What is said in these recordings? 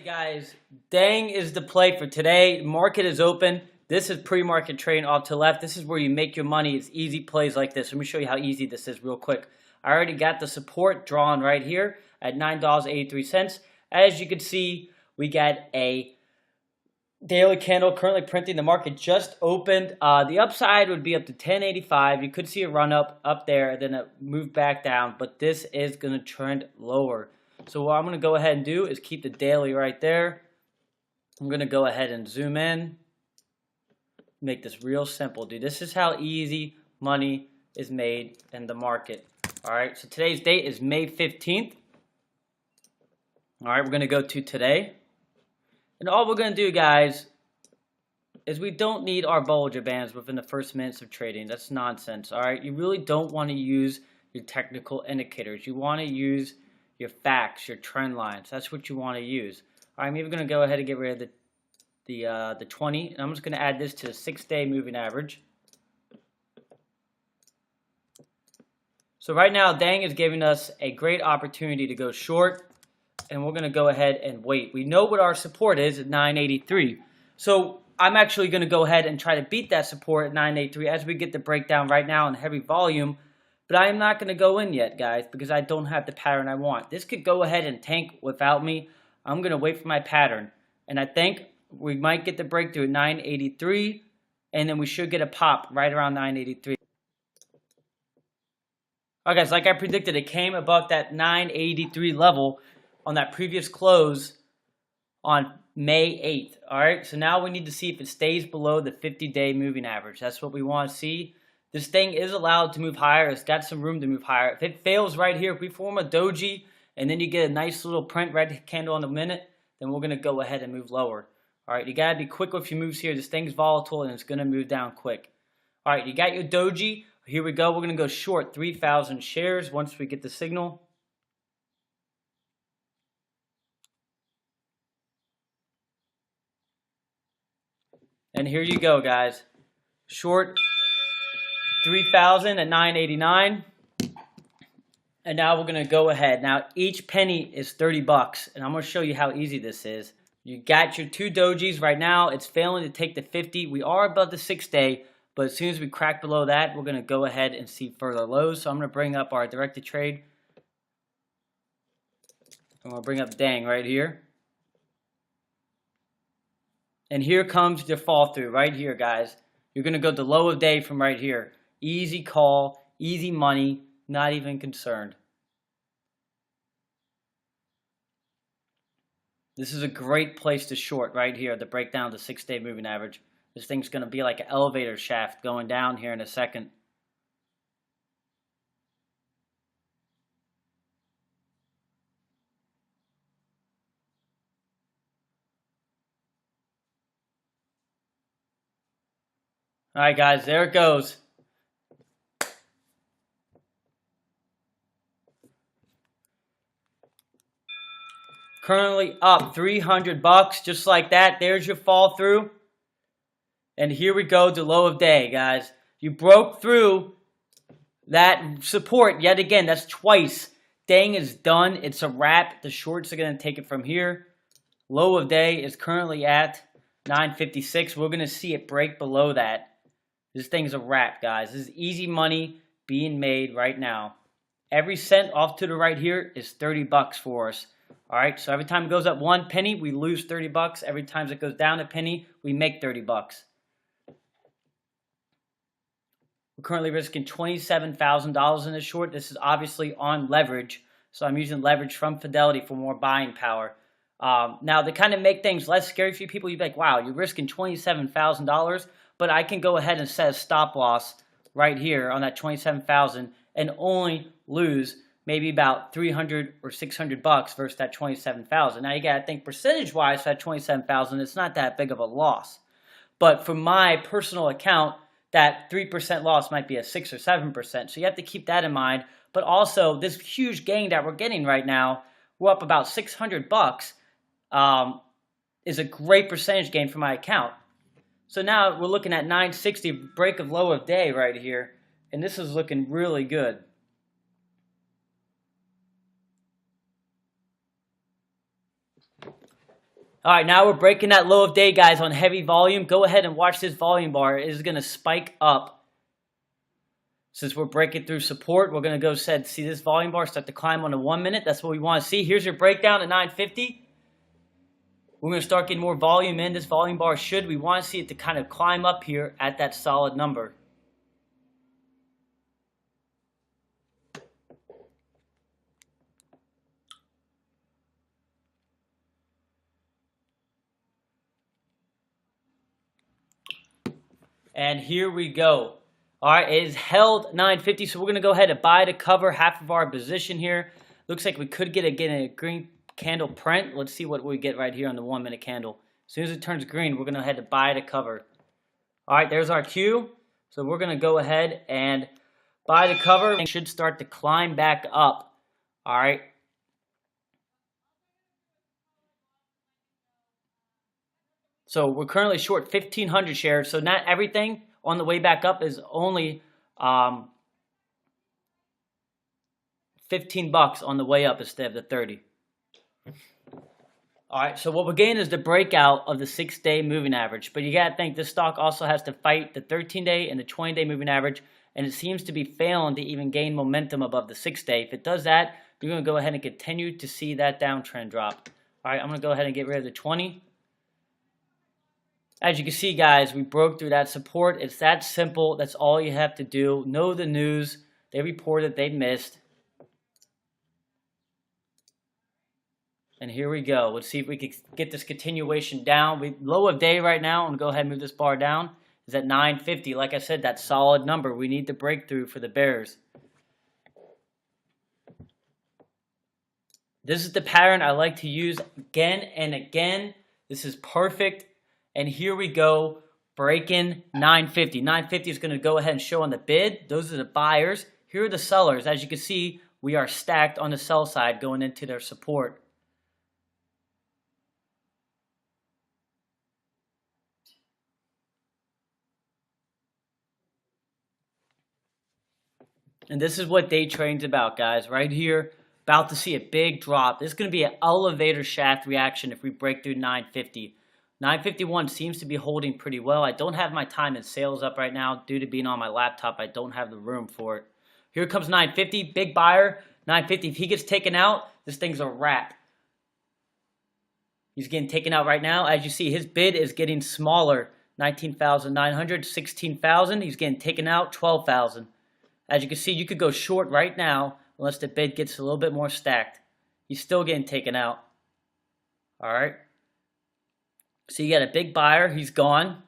Guys, Dang is the play for today. Market is open. This is pre-market trading off to the left. This is where you make your money. It's easy plays like this. Let me show you how easy this is real quick. I already got the support drawn right here at $9.83. As you can see, we got a daily candle currently printing. The market just opened. The upside would be up to 1085. You could see a run up there, then it moved back down, but this is going to trend lower. So what I'm going to go ahead and do is keep the daily right there. I'm going to go ahead and zoom in. Make this real simple, dude. This is how easy money is made in the market. All right, so today's date is May 15th. All right, we're going to go to today. And all we're going to do, guys, is we don't need our Bollinger Bands within the first minutes of trading. That's nonsense, all right? You really don't want to use your technical indicators. You want to use your facts, your trend lines. That's what you want to use. All right, I'm even going to go ahead and get rid of the 20, and I'm just going to add this to the 6-day moving average. So right now, Dang is giving us a great opportunity to go short, and we're going to go ahead and wait. We know what our support is at 983. So I'm actually going to go ahead and try to beat that support at 983 as we get the breakdown right now in heavy volume. But I am not going to go in yet, guys, because I don't have the pattern I want. This could go ahead and tank without me. I'm going to wait for my pattern. And I think we might get the breakthrough at 983, and then we should get a pop right around 983. All right, guys, like I predicted, it came above that 983 level on that previous close on May 8th. All right, so now we need to see if it stays below the 50-day moving average. That's what we want to see. This thing is allowed to move higher. It's got some room to move higher. If it fails right here, if we form a doji and then you get a nice little print red candle in a minute, then we're going to go ahead and move lower. All right, you got to be quick with your moves here. This thing's volatile and it's going to move down quick. All right, you got your doji. Here we go. We're going to go short 3,000 shares once we get the signal. And here you go, guys. Short 3,000 at 989. And now we're going to go ahead. Now, each penny is 30 bucks. And I'm going to show you how easy this is. You got your two dojis right now. It's failing to take the 50. We are above the 6-day. But as soon as we crack below that, we're going to go ahead and see further lows. So I'm going to bring up our directed trade. I'm going to bring up Dang right here. And here comes your fall through right here, guys. You're going to go to low of day from right here. Easy call, easy money, not even concerned. This is a great place to short right here, the breakdown of the 6-day moving average. This thing's going to be like an elevator shaft going down here in a second. All right, guys, there it goes. Currently up 300 bucks, just like that. There's your fall through. And here we go to low of day, guys. You broke through that support yet again. That's twice. Dang is done. It's a wrap. The shorts are going to take it from here. Low of day is currently at 956. We're going to see it break below that. This thing's a wrap, guys. This is easy money being made right now. Every cent off to the right here is 30 bucks for us. All right, so every time it goes up 1 penny, we lose 30 bucks. Every time it goes down a penny, we make 30 bucks. We're currently risking $27,000 in this short. This is obviously on leverage, so I'm using leverage from Fidelity for more buying power. Now, to kind of make things less scary for you people, you'd be like, wow, you're risking $27,000, but I can go ahead and set a stop loss right here on that $27,000 and only lose maybe about 300 or 600 bucks versus that 27,000. Now you got to think percentage-wise for that 27,000, it's not that big of a loss. But for my personal account, that 3% loss might be a 6 or 7%. So you have to keep that in mind. But also, this huge gain that we're getting right now, we're up about 600 bucks, is a great percentage gain for my account. So now we're looking at 960, break of low of day right here. And this is looking really good. All right, now we're breaking that low of day, guys, on heavy volume. Go ahead and watch this volume bar. It is going to spike up. Since we're breaking through support, we're going to go see this volume bar start to climb on the 1 minute. That's what we want to see. Here's your breakdown at 950. We're going to start getting more volume in. This volume bar we want to see it to kind of climb up here at that solid number. And here we go. All right, it is held 950, so we're going to go ahead and buy to cover half of our position here. Looks like we could get a green candle print. Let's see what we get right here on the 1 minute candle. As soon as it turns green, we're going to head to buy to cover. All right, there's our cue. So we're going to go ahead and buy the cover. It should start to climb back up. All right. So we're currently short 1,500 shares. So not everything on the way back up is only $15 on the way up instead of the 30. All right, so what we're getting is the breakout of the 6-day moving average. But you got to think this stock also has to fight the 13-day and the 20-day moving average, and it seems to be failing to even gain momentum above the 6-day. If it does that, we're going to go ahead and continue to see that downtrend drop. All right, I'm going to go ahead and get rid of the 20. As you can see, guys, we broke through that support. It's that simple. That's all you have to do. Know the news. They reported they missed. And here we go. Let's see if we can get this continuation down. Low of day right now. I'm going to go ahead and move this bar down. Is at 950. Like I said, that solid number. We need the breakthrough for the bears. This is the pattern I like to use again and again. This is perfect. And here we go, breaking 950. 950 is going to go ahead and show on the bid. Those are the buyers. Here are the sellers. As you can see, we are stacked on the sell side going into their support. And this is what day trading's about, guys. Right here, about to see a big drop. This is going to be an elevator shaft reaction if we break through 950. 951 seems to be holding pretty well. I don't have my time and sales up right now due to being on my laptop. I don't have the room for it. Here comes 950, big buyer. 950, if he gets taken out, this thing's a wrap. He's getting taken out right now. As you see, his bid is getting smaller. 19,900, 16,000. He's getting taken out, 12,000. As you can see, you could go short right now unless the bid gets a little bit more stacked. He's still getting taken out. All right. So you got a big buyer. He's gone.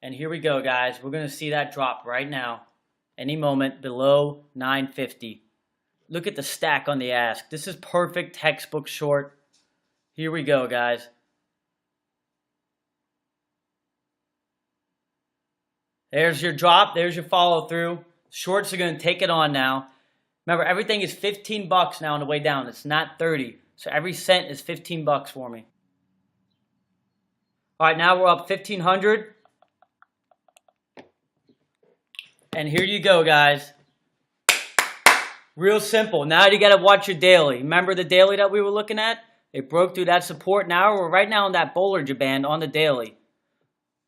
And here we go, guys. We're going to see that drop right now. Any moment below 950. Look at the stack on the ask. This is perfect textbook short. Here we go, guys. There's your drop. There's your follow through. Shorts are going to take it on now. Remember, everything is $15 now on the way down. It's not 30. So every cent is $15 for me. All right, now we're up 1,500. And here you go, guys. Real simple. Now you got to watch your daily. Remember the daily that we were looking at? It broke through that support. Now we're right now in that Bollinger Band on the daily.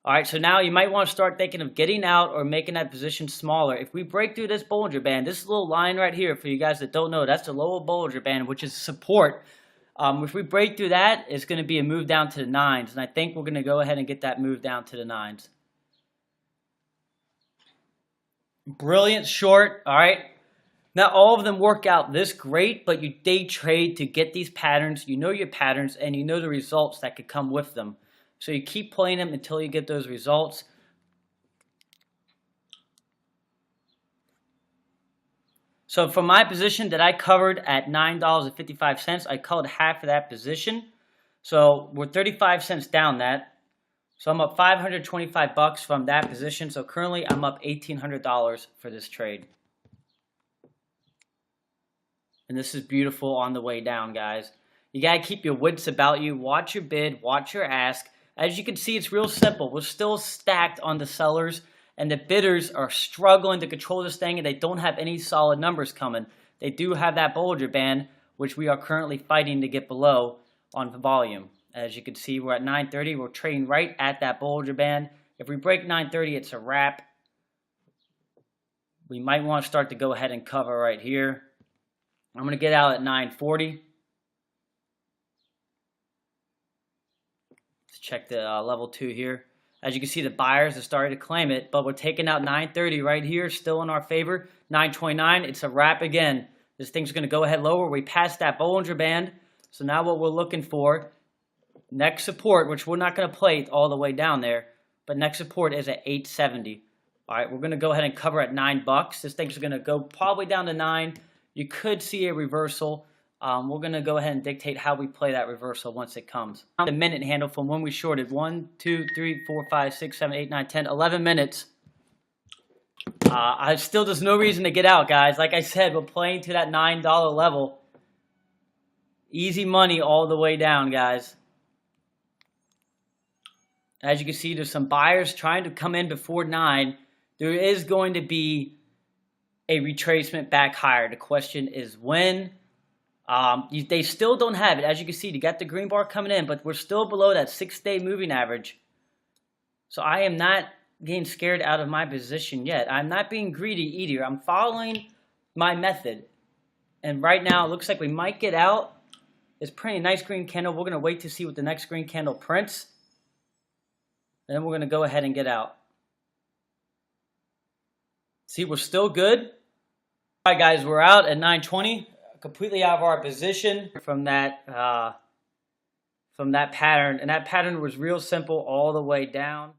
All right, so now you might want to start thinking of getting out or making that position smaller. If we break through this Bollinger Band, this little line right here, for you guys that don't know, that's the lower Bollinger Band, which is support. If we break through that, it's going to be a move down to the 9s, and I think we're going to go ahead and get that move down to the 9s. Brilliant short, all right? Not all of them work out this great, but you day trade to get these patterns. You know your patterns, and you know the results that could come with them. So you keep playing them until you get those results. So from my position that I covered at $9.55, I called half of that position. So we're 35 cents down that. So I'm up $525 from that position. So currently I'm up $1,800 for this trade. And this is beautiful on the way down, guys. You got to keep your wits about you. Watch your bid. Watch your ask. As you can see, it's real simple. We're still stacked on the sellers. And the bidders are struggling to control this thing, and they don't have any solid numbers coming. They do have that Bollinger Band, which we are currently fighting to get below on volume. As you can see, we're at 930. We're trading right at that Bollinger Band. If we break 930, it's a wrap. We might want to start to go ahead and cover right here. I'm going to get out at 940. Let's check the level 2 here. As you can see, the buyers have started to claim it, but we're taking out 930 right here, still in our favor. 929, it's a wrap again. This thing's going to go ahead lower. We passed that Bollinger Band. So now what we're looking for, next support, which we're not going to play all the way down there, but next support is at 870. All right, we're going to go ahead and cover at $9. This thing's going to go probably down to 9. You could see a reversal. We're going to go ahead and dictate how we play that reversal once it comes. The minute handle from when we shorted 1, 2, 3, 4, 5, 6, 7, 8, 9, 10, 11 minutes. There's no reason to get out, guys. Like I said, we're playing to that $9 level. Easy money all the way down, guys. As you can see, there's some buyers trying to come in before 9. There is going to be a retracement back higher. The question is when. They still don't have it. As you can see, they got the green bar coming in, but we're still below that 6-day moving average. So I am not getting scared out of my position yet. I'm not being greedy either. I'm following my method. And right now, it looks like we might get out. It's pretty nice green candle. We're going to wait to see what the next green candle prints. And then we're going to go ahead and get out. See, we're still good. All right, guys, we're out at 920. Completely out of our position from that pattern. And that pattern was real simple all the way down.